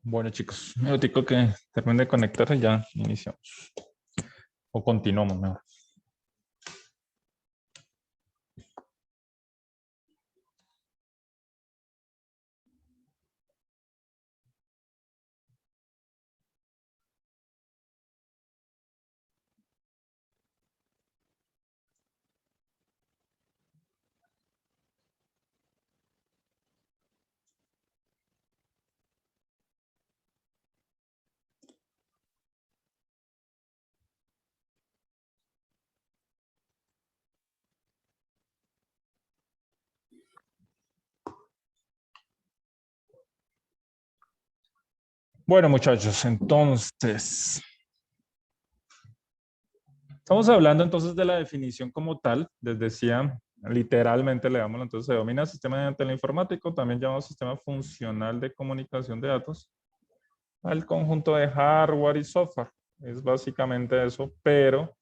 Bueno, chicos, un minutico que termine de conectarse y ya iniciamos. O continuamos mejor. Bueno, muchachos, entonces, estamos hablando entonces de la definición como tal. Les decía, literalmente le damos, entonces se domina sistema teleinformático, también llamado sistema funcional de comunicación de datos, al conjunto de hardware y software. Es básicamente eso, pero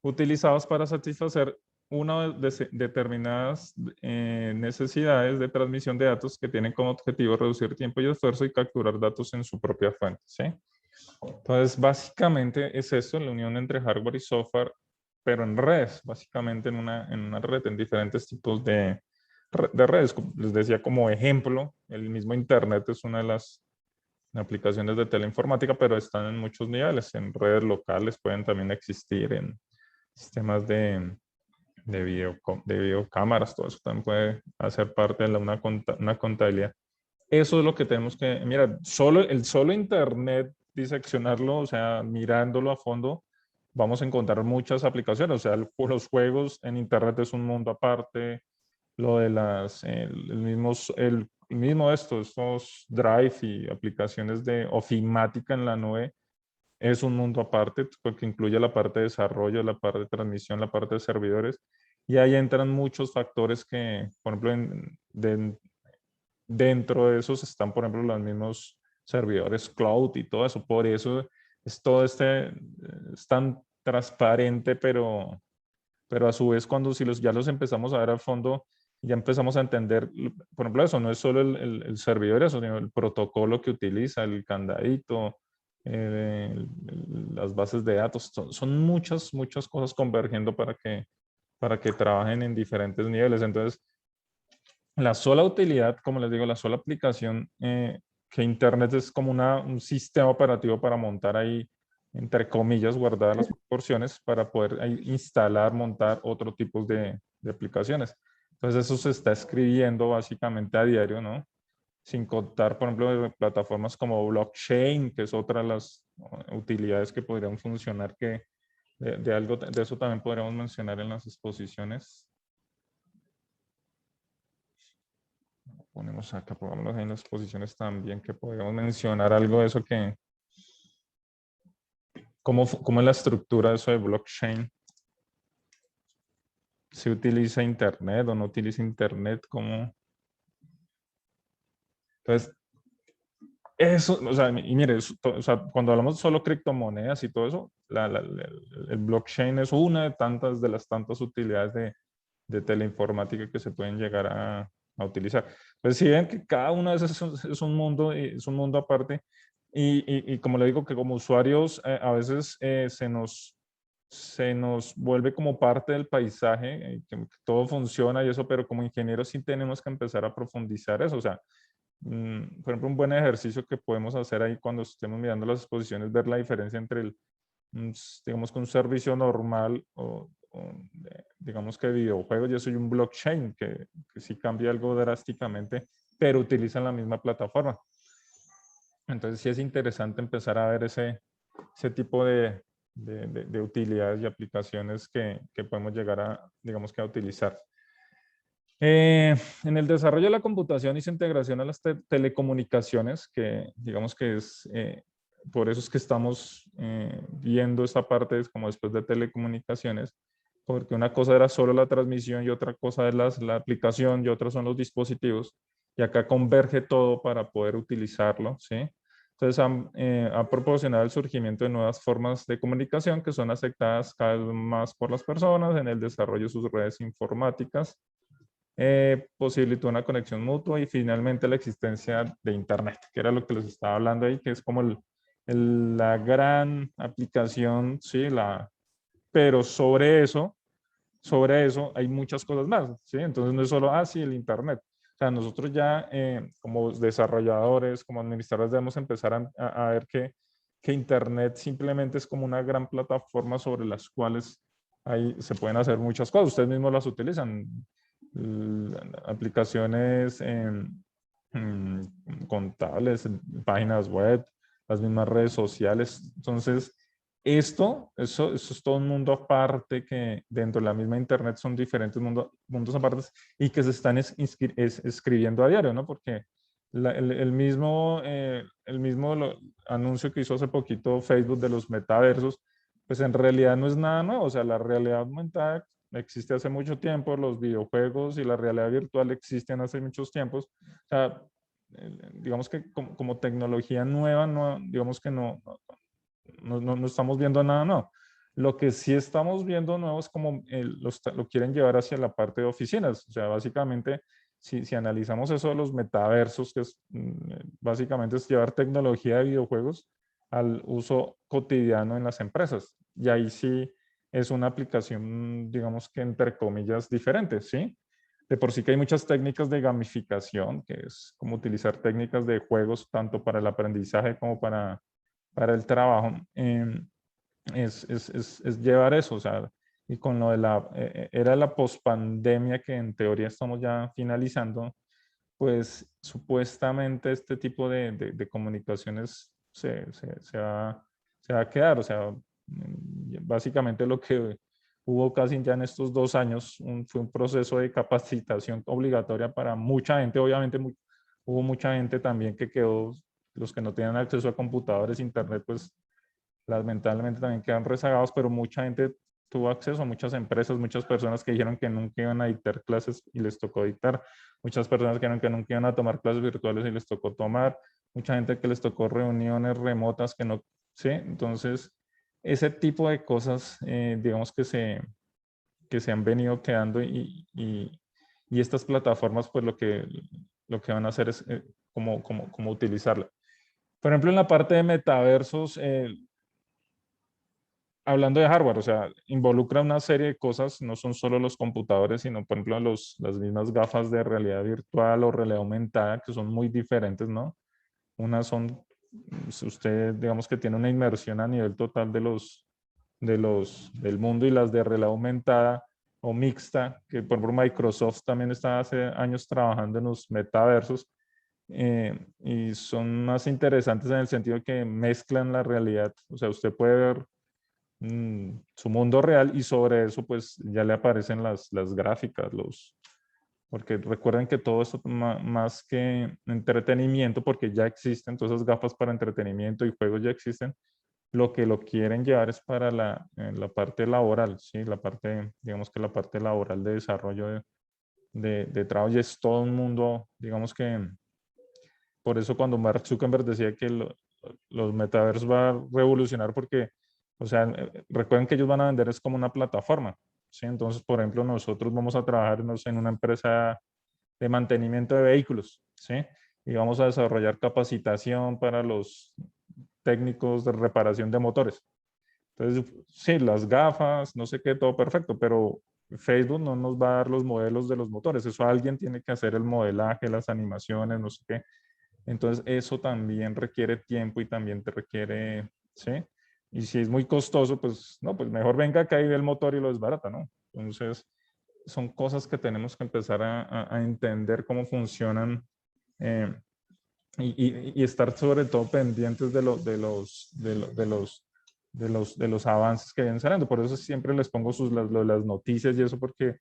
utilizados para satisfacer una de determinadas necesidades de transmisión de datos que tienen como objetivo reducir tiempo y esfuerzo y capturar datos en su propia fuente, ¿sí? Entonces, básicamente es eso, la unión entre hardware y software, pero en redes, básicamente en una red, en diferentes tipos de redes. Como les decía, como ejemplo, el mismo Internet es una de las aplicaciones de teleinformática, pero están en muchos niveles. En redes locales pueden también existir, en sistemas de videocámaras, todo eso también puede hacer parte de una contabilidad. Eso es lo que tenemos que, mira, el solo Internet, diseccionarlo, o sea, mirándolo a fondo, vamos a encontrar muchas aplicaciones. O sea, los juegos en Internet es un mundo aparte, lo de el mismo estos Drive y aplicaciones de ofimática en la nube es un mundo aparte, porque incluye la parte de desarrollo, la parte de transmisión, la parte de servidores, y ahí entran muchos factores que, por ejemplo, dentro de esos están, por ejemplo, los mismos servidores cloud y todo eso. Por eso es todo es tan transparente, pero a su vez cuando si ya los empezamos a ver a fondo, ya empezamos a entender, por ejemplo, eso no es solo el servidor, eso, sino el protocolo que utiliza, el candadito, las bases de datos, son muchas cosas convergiendo para que trabajen en diferentes niveles. Entonces, la sola utilidad, como les digo, la sola aplicación, que Internet es como un sistema operativo para montar ahí, entre comillas, guardar las porciones para poder ahí instalar, montar otro tipo de aplicaciones. Entonces eso se está escribiendo básicamente a diario, ¿no? Sin contar, por ejemplo, de plataformas como blockchain, que es otra de las utilidades que podrían funcionar, que de algo de eso también podríamos mencionar en las exposiciones. Ponemos acá, pongámoslo ahí en las posiciones también, que podríamos mencionar algo de eso cómo es la estructura de eso de blockchain. ¿Se utiliza Internet o no utiliza Internet? ¿Cómo? Entonces, eso, o sea, y mire, o sea, cuando hablamos solo criptomonedas y todo eso, el blockchain es una de las tantas utilidades de teleinformática que se pueden llegar a utilizar. Pues si ven que cada una de esas es un mundo aparte, y como le digo, que como usuarios a veces se nos vuelve como parte del paisaje, que todo funciona y eso, pero como ingenieros sí tenemos que empezar a profundizar eso. O sea, por ejemplo, un buen ejercicio que podemos hacer ahí cuando estemos mirando las exposiciones, ver la diferencia entre digamos que un servicio normal digamos que videojuegos, yo soy un blockchain que sí cambia algo drásticamente, pero utilizan la misma plataforma. Entonces sí es interesante empezar a ver ese tipo de utilidades y aplicaciones que podemos llegar digamos que a utilizar. En el desarrollo de la computación y su integración a las telecomunicaciones, que digamos que por eso es que estamos viendo esta parte es como después de telecomunicaciones, porque una cosa era solo la transmisión y otra cosa es la aplicación y otras son los dispositivos, y acá converge todo para poder utilizarlo, ¿sí? Entonces ha proporcionado el surgimiento de nuevas formas de comunicación que son aceptadas cada vez más por las personas en el desarrollo de sus redes informáticas, posibilitó una conexión mutua y finalmente la existencia de Internet, que era lo que les estaba hablando ahí, que es como la gran aplicación, sí, pero sobre eso hay muchas cosas más, ¿sí? Entonces no es solo, sí, el Internet. O sea, nosotros ya como desarrolladores, como administradores, debemos empezar a ver que Internet simplemente es como una gran plataforma sobre las cuales ahí se pueden hacer muchas cosas. Ustedes mismos las utilizan. Aplicaciones contables, páginas web, las mismas redes sociales. Entonces, eso es todo un mundo aparte que dentro de la misma Internet son diferentes mundos aparte y que se están escribiendo a diario, ¿no? Porque el mismo anuncio que hizo hace poquito Facebook de los metaversos, pues en realidad no es nada nuevo. O sea, la realidad aumentada existe hace mucho tiempo, los videojuegos y la realidad virtual existen hace muchos tiempos. O sea, digamos que como tecnología nueva, no, digamos que no estamos viendo nada nuevo. Lo que sí estamos viendo nuevo es como lo quieren llevar hacia la parte de oficinas. O sea, básicamente, si analizamos eso de los metaversos, que es básicamente es llevar tecnología de videojuegos al uso cotidiano en las empresas. Y ahí sí es una aplicación, digamos que entre comillas, diferente, ¿sí? De por sí que hay muchas técnicas de gamificación, que es como utilizar técnicas de juegos tanto para el aprendizaje como para el trabajo, es llevar eso, o sea, y con lo de era la pospandemia que en teoría estamos ya finalizando, pues supuestamente este tipo de comunicaciones se va a quedar, o sea, básicamente lo que hubo casi ya en estos 2 años fue un proceso de capacitación obligatoria para mucha gente, obviamente hubo mucha gente también que quedó, los que no tenían acceso a computadores, internet, pues lamentablemente también quedan rezagados, pero mucha gente tuvo acceso, muchas empresas, muchas personas que dijeron que nunca iban a dictar clases y les tocó dictar, muchas personas que dijeron que nunca iban a tomar clases virtuales y les tocó tomar, mucha gente que les tocó reuniones remotas que no, ¿sí? Entonces, ese tipo de cosas, digamos que se han venido quedando y estas plataformas, pues lo que van a hacer es como utilizarla. Por ejemplo, en la parte de metaversos, hablando de hardware, o sea, involucra una serie de cosas, no son solo los computadores, sino, por ejemplo, las mismas gafas de realidad virtual o realidad aumentada, que son muy diferentes, ¿no? Unas son, usted, digamos que tiene una inmersión a nivel total del mundo y las de realidad aumentada o mixta, que por ejemplo Microsoft también está hace años trabajando en los metaversos, y son más interesantes en el sentido que mezclan la realidad, o sea, usted puede ver su mundo real y sobre eso pues ya le aparecen las gráficas, porque recuerden que todo esto más que entretenimiento, porque ya existen todas esas gafas para entretenimiento y juegos ya existen, lo que lo quieren llevar es para la parte laboral, ¿sí? La parte, digamos que la parte laboral de desarrollo de trabajo y es todo un mundo, digamos que por eso cuando Mark Zuckerberg decía que los metaversos va a revolucionar porque, o sea, recuerden que ellos van a vender es como una plataforma, ¿sí? Entonces, por ejemplo, nosotros vamos a trabajar no sé, en una empresa de mantenimiento de vehículos, ¿sí? Y vamos a desarrollar capacitación para los técnicos de reparación de motores. Entonces, sí, las gafas, no sé qué, todo perfecto, pero Facebook no nos va a dar los modelos de los motores. Eso alguien tiene que hacer el modelaje, las animaciones, no sé qué. Entonces, eso también requiere tiempo y también te requiere, ¿sí? Y si es muy costoso, pues no, pues mejor venga acá y ve el motor y lo desbarata, ¿no? Entonces, son cosas que tenemos que empezar a entender cómo funcionan, eh, y estar sobre todo pendientes de los avances que vienen saliendo. Por eso siempre les pongo las noticias y eso, porque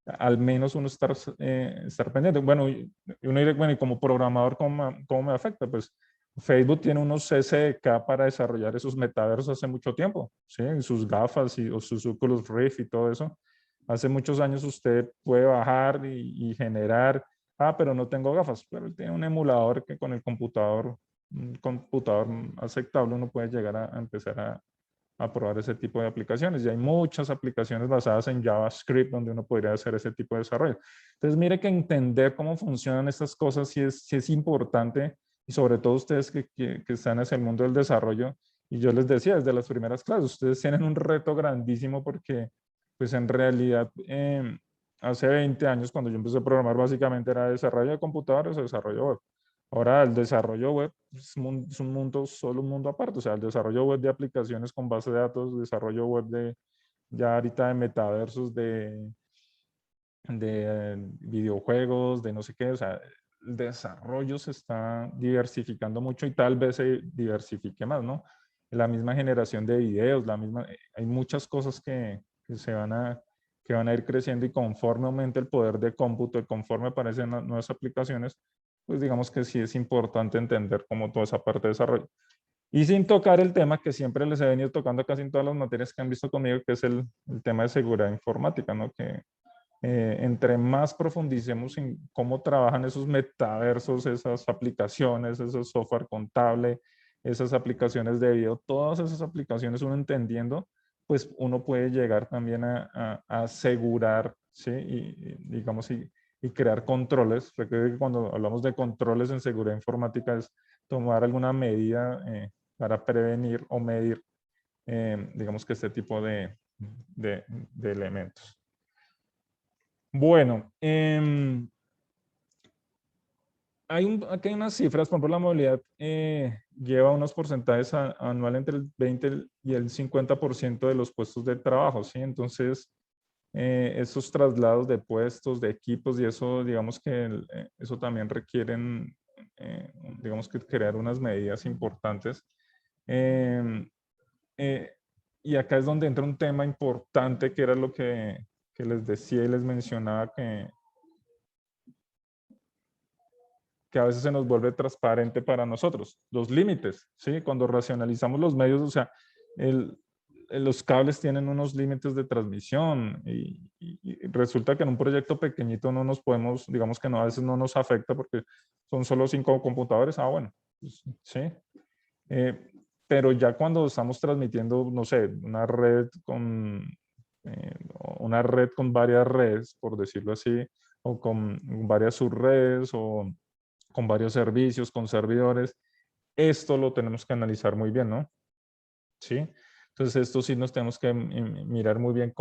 al menos uno estar pendiente. Bueno, y uno dice, bueno, y como programador, ¿cómo me afecta? Pues Facebook tiene unos SDK para desarrollar esos metaversos hace mucho tiempo, ¿sí? En sus gafas o sus Oculus Rift y todo eso. Hace muchos años usted puede bajar y generar, pero no tengo gafas, pero él tiene un emulador que con el computador, un computador aceptable, uno puede llegar a empezar a probar ese tipo de aplicaciones. Y hay muchas aplicaciones basadas en JavaScript donde uno podría hacer ese tipo de desarrollo. Entonces, mire que entender cómo funcionan estas cosas sí es importante, y sobre todo ustedes que están en el mundo del desarrollo. Y yo les decía desde las primeras clases, ustedes tienen un reto grandísimo porque, pues en realidad, hace 20 años cuando yo empecé a programar, básicamente era desarrollo de computadores o desarrollo web. Ahora el desarrollo web es un mundo, solo un mundo aparte. O sea, el desarrollo web de aplicaciones con base de datos, desarrollo web de, ya ahorita de metaversos, de videojuegos, de no sé qué. O sea, el desarrollo se está diversificando mucho y tal vez se diversifique más, ¿no? La misma generación de videos, hay muchas cosas que que van a ir creciendo, y conforme aumente el poder de cómputo y conforme aparecen nuevas aplicaciones, pues digamos que sí es importante entender cómo toda esa parte de desarrollo. Y sin tocar el tema que siempre les he venido tocando casi en todas las materias que han visto conmigo, que es el tema de seguridad informática, ¿no? Que entre más profundicemos en cómo trabajan esos metaversos, esas aplicaciones, esos software contable, esas aplicaciones de video, todas esas aplicaciones, uno entendiendo, pues uno puede llegar también a asegurar, ¿sí? Digamos, y crear controles. Recuerdo que cuando hablamos de controles en seguridad informática es tomar alguna medida para prevenir o medir, digamos, que este tipo de elementos. Bueno, aquí hay unas cifras. Por ejemplo, la movilidad lleva unos porcentajes anual entre el 20 y el 50% de los puestos de trabajo, ¿sí? Entonces, esos traslados de puestos, de equipos y eso, digamos que eso también requieren, digamos que crear unas medidas importantes. Em, eh, y acá es donde entra un tema importante que era lo que les decía y les mencionaba, que a veces se nos vuelve transparente para nosotros, los límites, ¿sí? Cuando racionalizamos los medios, o sea, el, los cables tienen unos límites de transmisión, y resulta que en un proyecto pequeñito no nos podemos, digamos que no, a veces no nos afecta porque son solo 5 computadores, bueno, pues, sí. Eh, pero ya cuando estamos transmitiendo, no sé, una red con varias redes, por decirlo así, o con varias subredes, o con varios servicios, con servidores, esto lo tenemos que analizar muy bien, ¿no? ¿Sí? Entonces, esto sí nos tenemos que mirar muy bien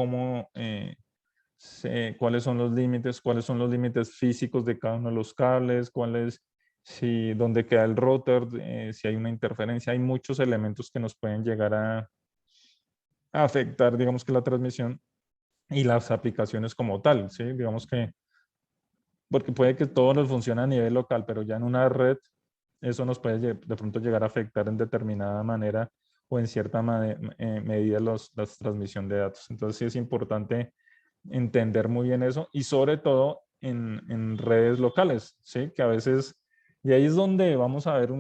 cuáles son los límites físicos de cada uno de los cables, si dónde queda el router, si hay una interferencia. Hay muchos elementos que nos pueden llegar a afectar, digamos, que la transmisión y las aplicaciones como tal, ¿sí? Digamos que, porque puede que todo nos funcione a nivel local, pero ya en una red eso nos puede de pronto llegar a afectar en determinada manera o en cierta medida las transmisión de datos. Entonces sí es importante entender muy bien eso, y sobre todo en redes locales, ¿sí? Que a veces, y ahí es donde vamos a ver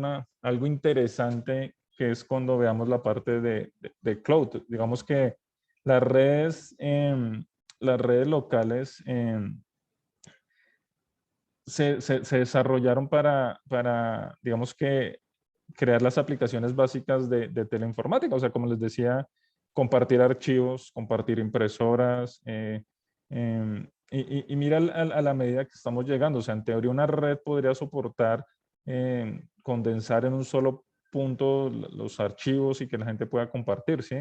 algo interesante, que es cuando veamos la parte de cloud. Digamos que las redes, las redes locales se desarrollaron digamos que, crear las aplicaciones básicas de teleinformática. O sea, como les decía, compartir archivos, compartir impresoras. Y mira a la medida que estamos llegando. O sea, en teoría una red podría soportar condensar en un solo punto los archivos y que la gente pueda compartir, ¿sí?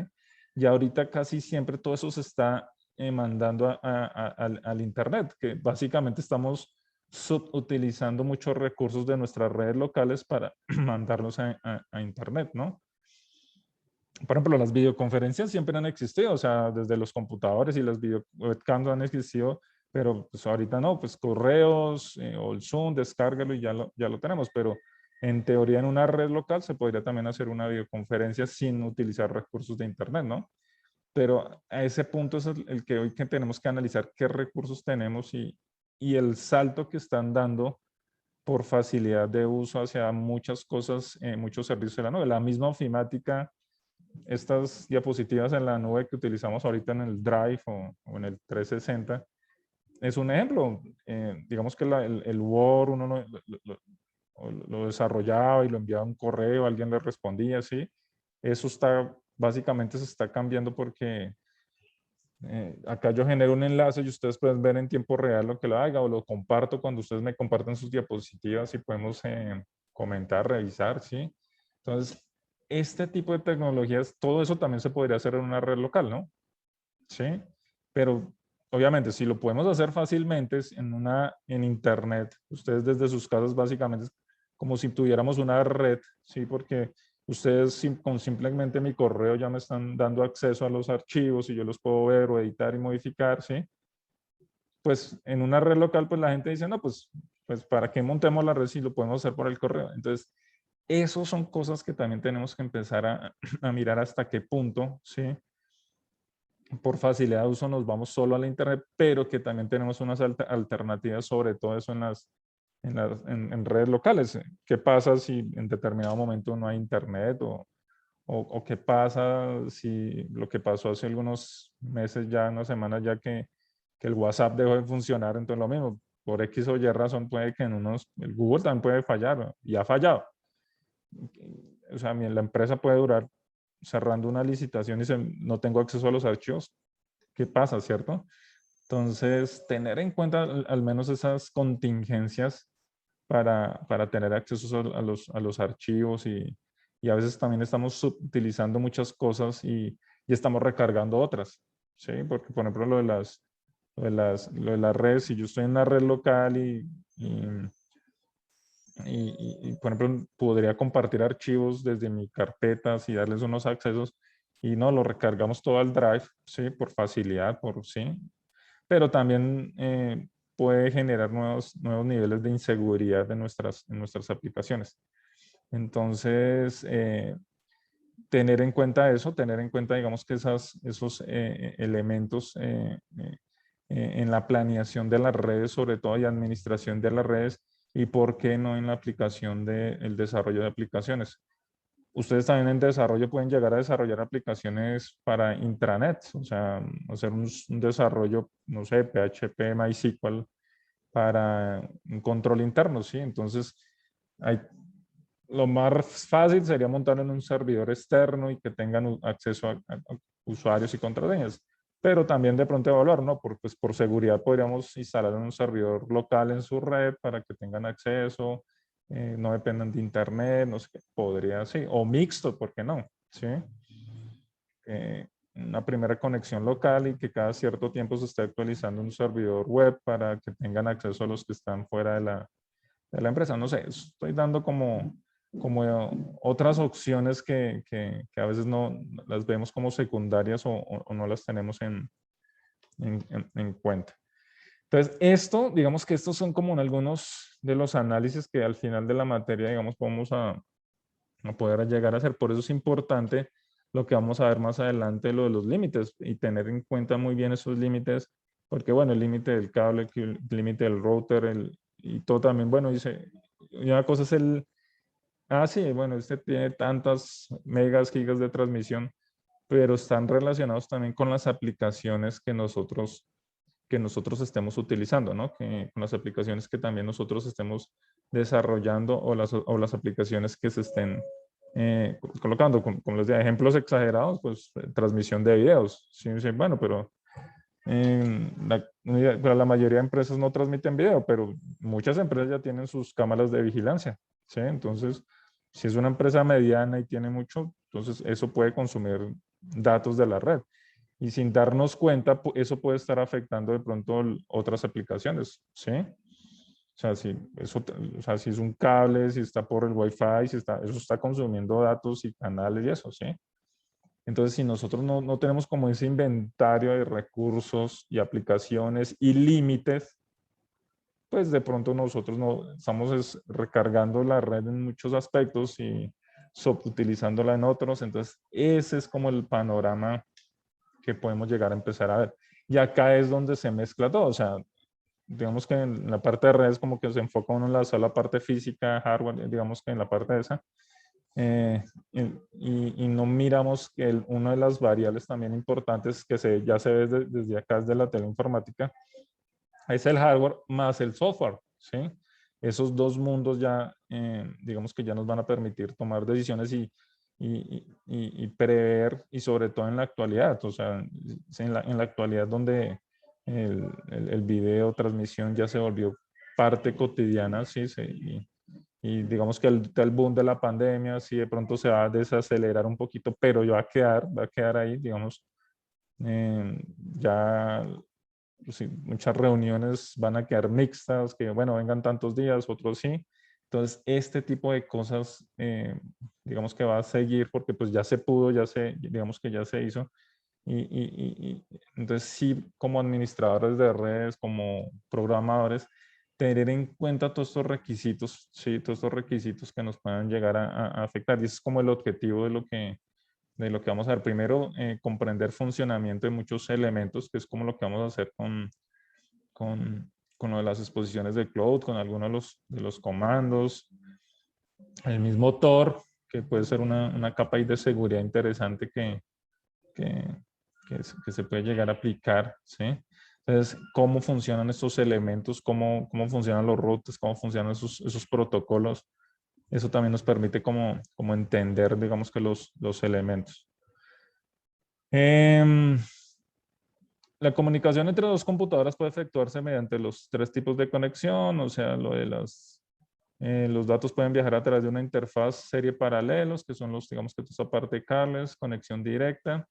Y ahorita casi siempre todo eso se está mandando al Internet, que básicamente estamos subutilizando muchos recursos de nuestras redes locales para mandarlos a Internet, ¿no? Por ejemplo, las videoconferencias siempre han existido, o sea, desde los computadores y las webcams han existido, pero pues ahorita no, pues correos o el Zoom, descárgalo y ya lo tenemos, pero en teoría en una red local se podría también hacer una videoconferencia sin utilizar recursos de Internet, ¿no? Pero a ese punto es el que hoy que tenemos que analizar qué recursos tenemos, y el salto que están dando por facilidad de uso hacia muchas cosas, muchos servicios de la nube. La misma ofimática, estas diapositivas en la nube que utilizamos ahorita en el Drive o en el 360, es un ejemplo. Digamos que el Word uno lo desarrollaba y lo enviaba a un correo, alguien le respondía, ¿sí? Eso está básicamente se está cambiando porque acá yo genero un enlace y ustedes pueden ver en tiempo real lo que lo haga o lo comparto cuando ustedes me comparten sus diapositivas y podemos comentar, revisar, ¿sí? Entonces, este tipo de tecnologías, todo eso también se podría hacer en una red local, ¿no? ¿Sí? Pero obviamente, si lo podemos hacer fácilmente en internet, ustedes desde sus casas básicamente es como si tuviéramos una red, ¿sí? Porque ustedes con simplemente mi correo ya me están dando acceso a los archivos y yo los puedo ver o editar y modificar, ¿sí? Pues en una red local, pues la gente dice, no, pues ¿para qué montemos la red si lo podemos hacer por el correo? Entonces, esos son cosas que también tenemos que empezar a mirar hasta qué punto, ¿sí? Por facilidad de uso nos vamos solo a la internet, pero que también tenemos unas alternativas sobre todo eso en redes locales. ¿Qué pasa si en determinado momento no hay internet o qué pasa si lo que pasó hace algunos meses, ya unas semanas ya que el WhatsApp dejó de funcionar? Entonces lo mismo, por X o Y razón puede que el Google también puede fallar y ha fallado. O sea, la empresa puede durar cerrando una licitación y no tengo acceso a los archivos. ¿Qué pasa, cierto? Entonces, tener en cuenta al menos esas contingencias para tener acceso a los archivos y a veces también estamos utilizando muchas cosas y estamos recargando otras, ¿sí? Porque, por ejemplo, lo de las redes, si yo estoy en una red local por ejemplo, podría compartir archivos desde mi carpetas y darles unos accesos y no, lo recargamos todo al Drive, ¿sí? Por facilidad, sí. Pero también puede generar nuevos niveles de inseguridad en nuestras aplicaciones. Entonces, tener en cuenta eso, tener en cuenta, digamos, que esos elementos en la planeación de las redes, sobre todo, y administración de las redes, y por qué no en la aplicación del desarrollo de aplicaciones. Ustedes también en desarrollo pueden llegar a desarrollar aplicaciones para intranet, o sea, hacer un desarrollo, no sé, PHP, MySQL para un control interno, ¿sí? Entonces, hay, lo más fácil sería montar en un servidor externo y que tengan acceso a usuarios y contraseñas. Pero también de pronto evaluar, ¿no? Pues por seguridad podríamos instalar un servidor local en su red para que tengan acceso, no dependan de internet, no sé qué, podría, sí. O mixto, ¿por qué no? ¿Sí? Una primera conexión local y que cada cierto tiempo se esté actualizando un servidor web para que tengan acceso a los que están fuera de la empresa. No sé, estoy dando como otras opciones que a veces no las vemos como secundarias o no las tenemos en cuenta. Entonces, digamos que estos son como algunos de los análisis que al final de la materia, digamos, vamos a poder llegar a hacer. Por eso es importante lo que vamos a ver más adelante, lo de los límites y tener en cuenta muy bien esos límites, porque bueno, el límite del cable, el límite del router, y todo también, bueno, dice, una cosa es sí, bueno, este tiene tantas megas, gigas de transmisión, pero están relacionados también con las aplicaciones que nosotros estemos utilizando, ¿no? Con las aplicaciones que también nosotros estemos desarrollando o las aplicaciones que se estén colocando. Como les decía, ejemplos exagerados, pues transmisión de videos. Sí, sí, bueno, pero la mayoría de empresas no transmiten video, pero muchas empresas ya tienen sus cámaras de vigilancia, ¿sí? Entonces, si es una empresa mediana y tiene mucho, entonces eso puede consumir datos de la red. Y sin darnos cuenta, eso puede estar afectando de pronto otras aplicaciones, ¿sí? O sea, o sea, si es un cable, si está por el Wi-Fi, eso está consumiendo datos y canales y eso, ¿sí? Entonces, si nosotros no tenemos como ese inventario de recursos y aplicaciones y límites, pues de pronto nosotros no estamos recargando la red en muchos aspectos y subutilizándola en otros. Entonces, ese es como el panorama que podemos llegar a empezar a ver. Y acá es donde se mezcla todo. O sea, digamos que en la parte de redes como que se enfoca uno en la sola parte física, hardware, digamos que en la parte de esa. Y no miramos que una de las variables también importantes que ya se ve desde acá, desde la teleinformática, es el hardware más el software, ¿sí? Esos dos mundos ya, digamos que ya nos van a permitir tomar decisiones y y prever, y sobre todo en la actualidad, o sea, en la actualidad donde el video transmisión ya se volvió parte cotidiana, sí, y digamos que el boom de la pandemia, sí, de pronto se va a desacelerar un poquito, pero va a quedar ahí, digamos, ya sí, muchas reuniones van a quedar mixtas, que bueno, vengan tantos días, otros sí. Entonces, este tipo de cosas, digamos que va a seguir porque pues ya se pudo, digamos que ya se hizo. Entonces, sí, como administradores de redes, como programadores, tener en cuenta todos estos requisitos, sí, todos estos requisitos que nos puedan llegar a afectar. Y ese es como el objetivo de lo que vamos a ver. Primero, comprender funcionamiento de muchos elementos, que es como lo que vamos a hacer con lo de las exposiciones de cloud, con algunos de los comandos, el mismo Tor, que puede ser una capa ahí de seguridad interesante que, que se puede llegar a aplicar, ¿sí? Entonces, cómo funcionan estos elementos, cómo funcionan los routes, cómo funcionan esos protocolos. Eso también nos permite como entender, digamos que los elementos. La comunicación entre dos computadoras puede efectuarse mediante los tres tipos de conexión, o sea, los datos pueden viajar a través de una interfaz serie paralelos, que son digamos que esta parte de cables, conexión directa,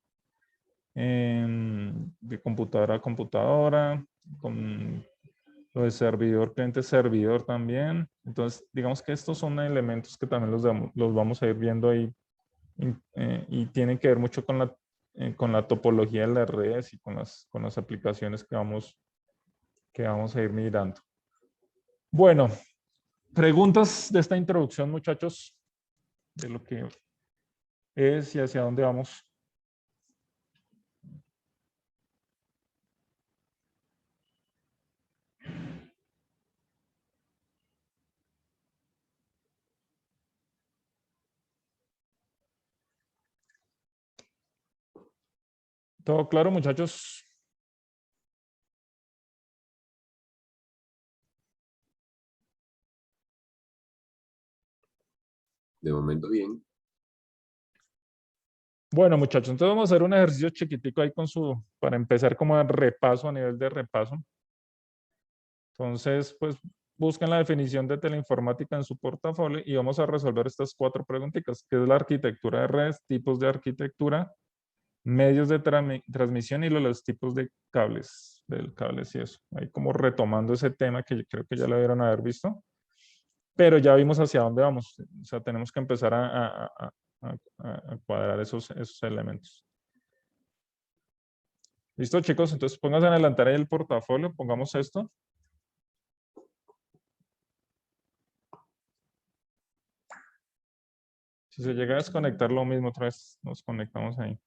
de computadora a computadora, con lo de servidor, cliente-servidor también. Entonces, digamos que estos son elementos que también los vamos a ir viendo ahí y tienen que ver mucho con la topología de las redes y con las aplicaciones que vamos a ir mirando. Bueno, preguntas de esta introducción, muchachos, de lo que es y hacia dónde vamos. ¿Todo claro, muchachos? De momento bien. Bueno, muchachos, entonces vamos a hacer un ejercicio chiquitico ahí para empezar como a repaso, a nivel de repaso. Entonces, pues busquen la definición de teleinformática en su portafolio y vamos a resolver estas cuatro preguntitas, que es la arquitectura de redes, tipos de arquitectura, medios de transmisión y los tipos de cables, del cables y eso. Ahí como retomando ese tema que yo creo que ya lo debieron haber visto, pero ya vimos hacia dónde vamos. O sea, tenemos que empezar a cuadrar esos elementos. ¿Listo, chicos? Entonces pónganse en adelantar ahí el portafolio, pongamos esto. Si se llega a desconectar lo mismo, otra vez nos conectamos ahí.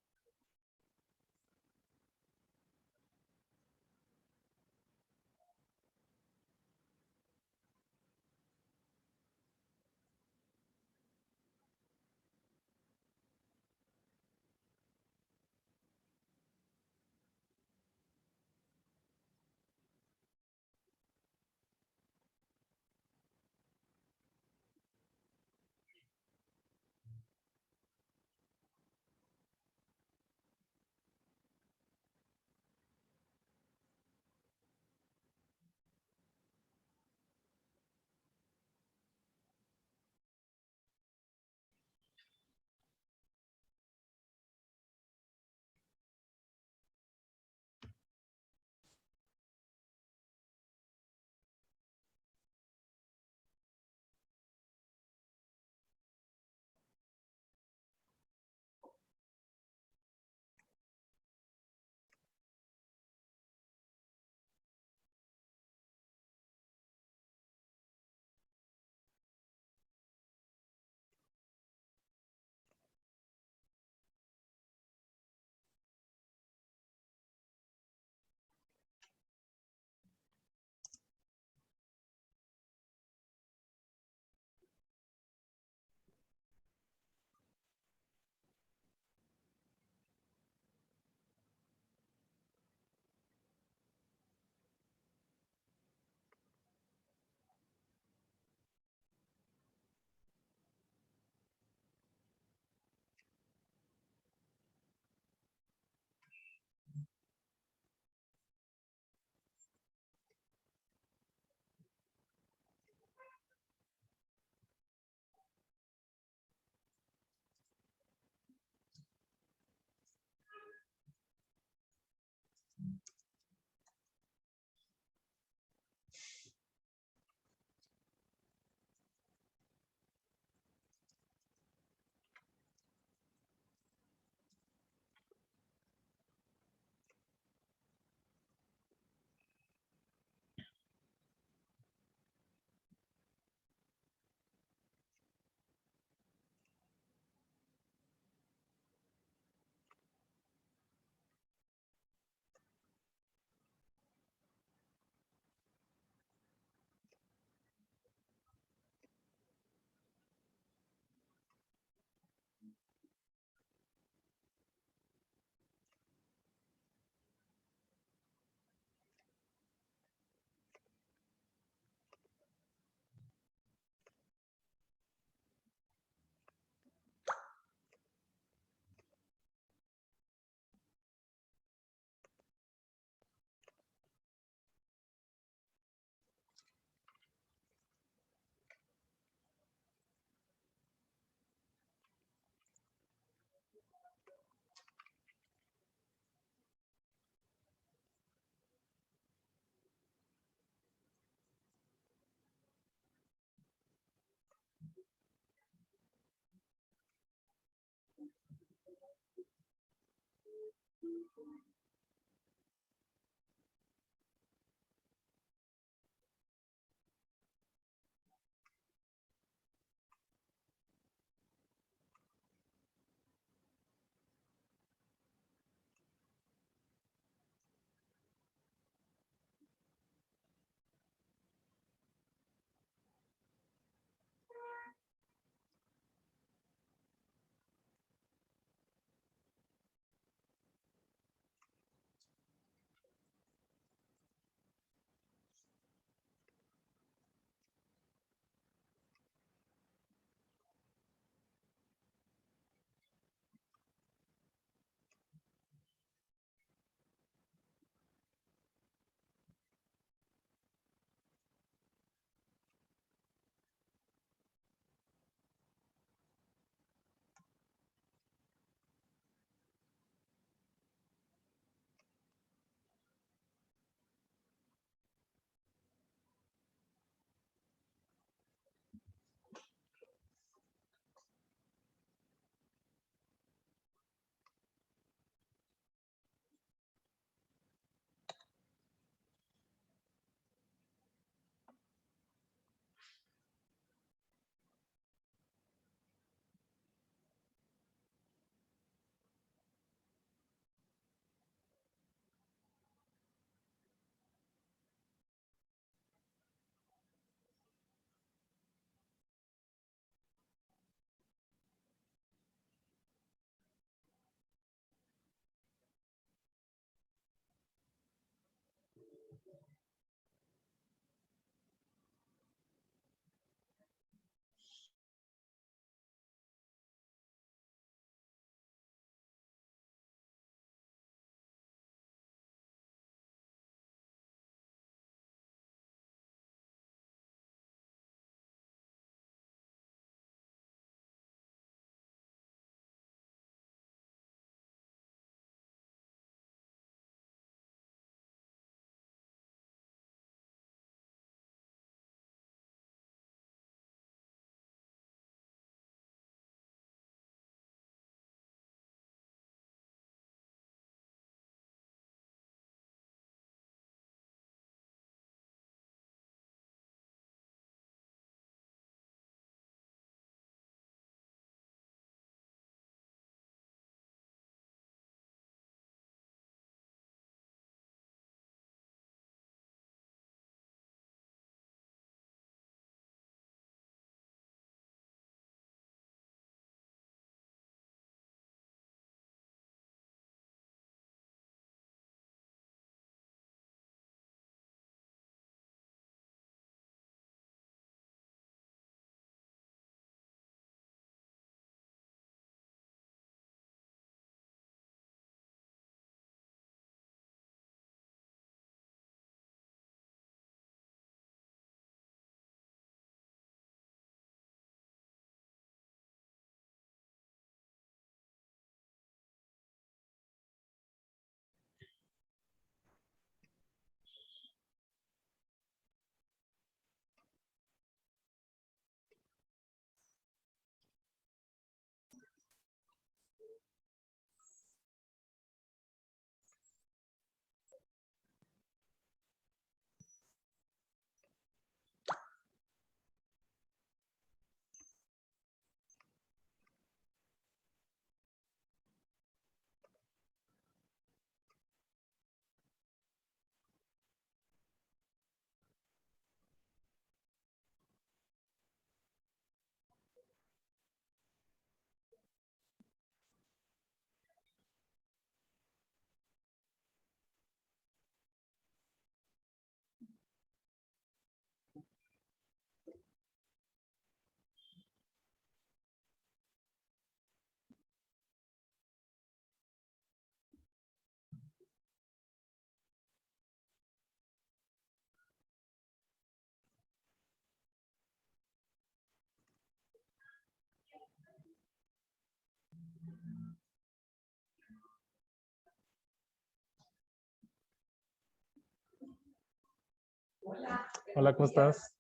Hola, ¿cómo estás?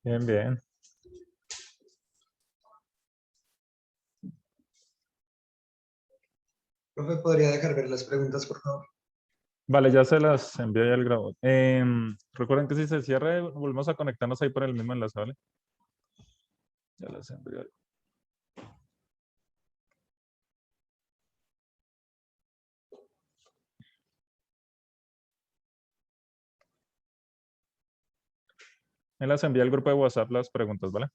Bien, bien. Profe, ¿podría dejar ver las preguntas, por favor? Vale, ya se las envié ya el grabador. Recuerden que si se cierra, volvemos a conectarnos ahí por el mismo enlace, ¿vale? Ya las envié. Me las envié al grupo de WhatsApp las preguntas, ¿vale?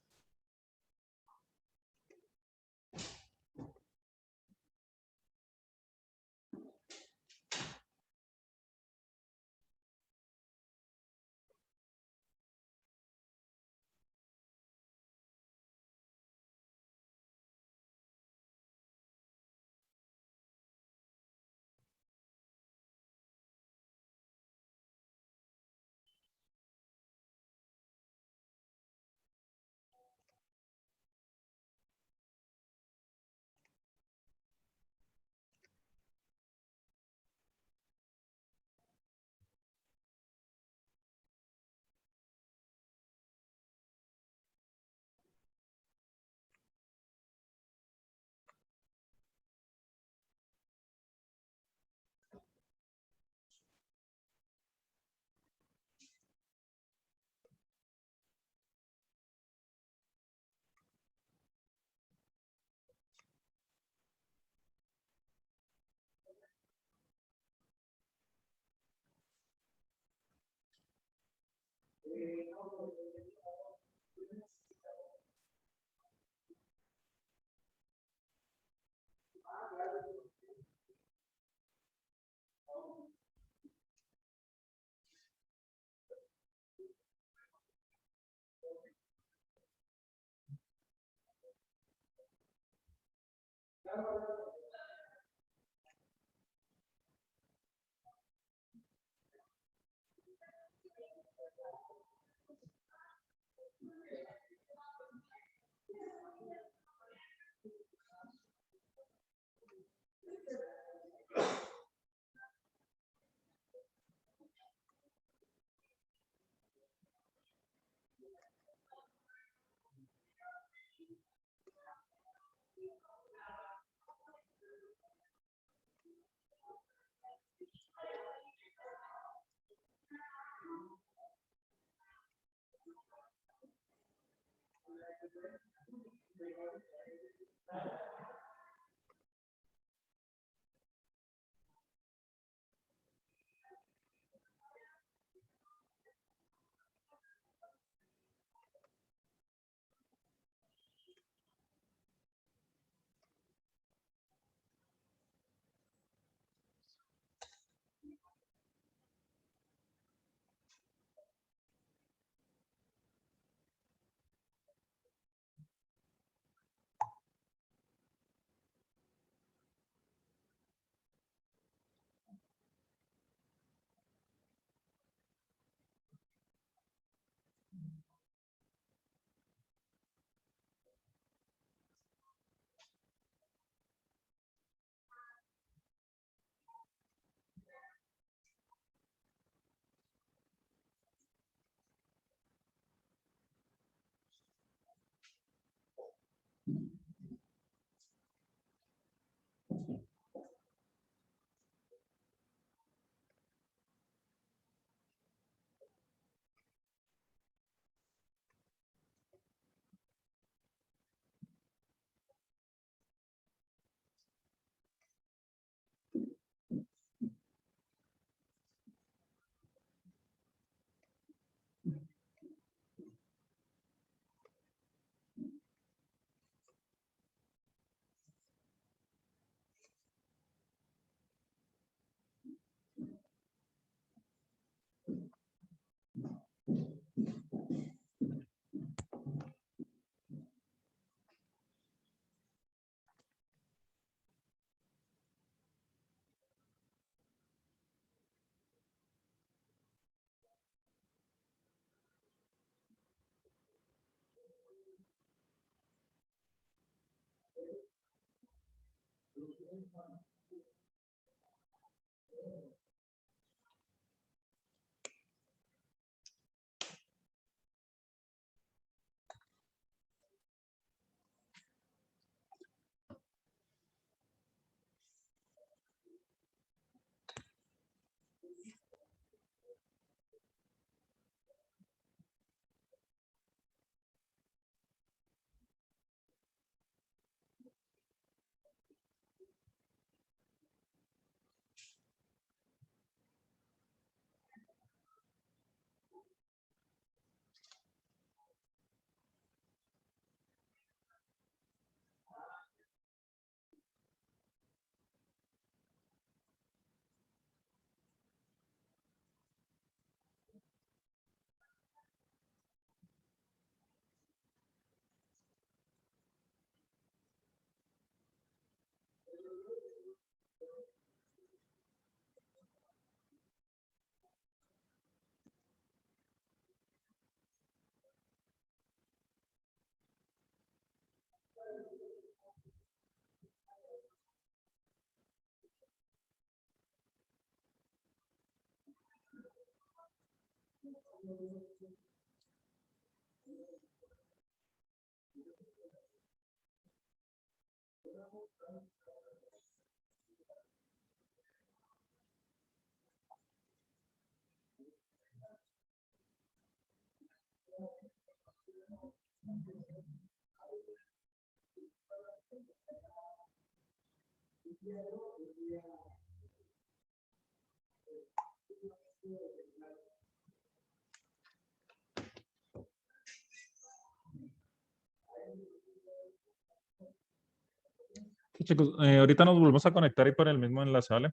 Sí, chicos, ahorita nos volvemos a conectar y por el mismo enlace, ¿vale?